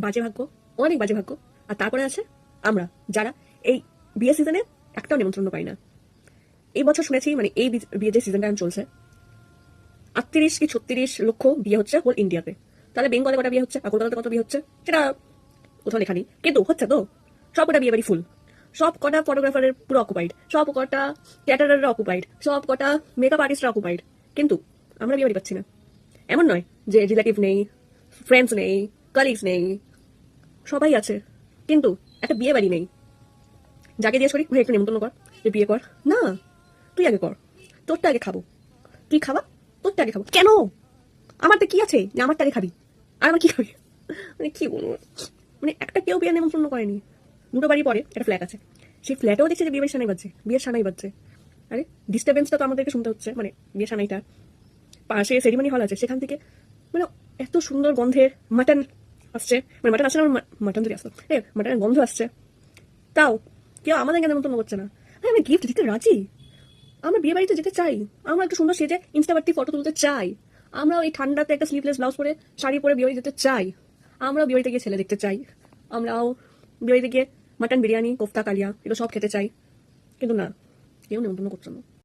বাজে ভাগ্য, অনেক বাজে ভাগ্য। আর তারপরে আছে আমরা, যারা এই বিয়ে সিজনে একটাও নিমন্ত্রণ পাই না। এই বছর শুনেছি, মানে এই বিয়ে যে সিজনটা চলছে, 38 কি 36 লক্ষ বিয়ে হচ্ছে হোল ইন্ডিয়াতে। তাহলে বেঙ্গলে কটা বিয়ে হচ্ছে আর কলকাতাতে কত বিয়ে হচ্ছে সেটা কোথাও লেখা নেই, কিন্তু হচ্ছে তো। সব কটা বিয়ে বাড়ি ফুল, সব কটা ফটোগ্রাফারের পুরো অকুপাইড, সব কটা ক্যাটারাররা অকুপাইড, সব কটা মেকআপ আর্টিস্টরা অকুপাইড, কিন্তু আমরা বিয়ে বাড়ি পাচ্ছি না। এমন নয় যে রিলেটিভ নেই, ফ্রেন্ডস নেই, কলিগস নেই, সবাই আছে, কিন্তু একটা বিয়ে বাড়ি নেই। যাকে জিজ্ঞেস করি, ভাই একটু নিমন্ত্রণ কর, যে বিয়ে কর। না, তুই আগে কর, তোরটা আগে খাবো। তুই খাবা, তোরটা আগে খাবো কেন? আমারটা কি আছে যে আমারটা আগে খাবি, আর আমার কি খাবি? মানে কি বলবো, মানে একটা কেউ বিয়ে নিমন্ত্রণ করেনি। দুটো বাড়ি পরে একটা ফ্ল্যাট আছে, সেই ফ্ল্যাটেও দেখছি যে বিয়ে বাড়ির সানাই বাজছে, বিয়ের সানাই বাজছে। আরে ডিস্টার্বেন্সটা তো আমাদেরকে শুনতে হচ্ছে, মানে বিয়ের সানাইটা। পাশে সেরিমনি হল আছে, সেখান থেকে মানে এত সুন্দর গন্ধের মাটন আসছে, মানে মাটন আসছে না, মাটন যদি আসতো, মাটনের গন্ধ আসছে, তাও কেউ আমাদেরকে নেমন্তন্ন করছে না। আমি গিফট দিতে রাজি, আমরা বিয়ে বাড়িতে যেতে চাই, আমরা একটু সুন্দর সেজে ইনস্টাবার্টি ফটো তুলতে চাই, আমরা এই ঠান্ডাতে একটা স্লিভলেস ব্লাউজ পরে শাড়ি পরে বিয়ে বাড়ি যেতে চাই, আমরাও বিয়ে বাড়িতে গিয়ে ছেলে দেখতে চাই, আমরাও বিয়ে বাড়িতে গিয়ে মাটন বিরিয়ানি, কোফতা, কালিয়া এগুলো সব খেতে চাই, কিন্তু না, কেউ নেমন্তন্ন করছে না।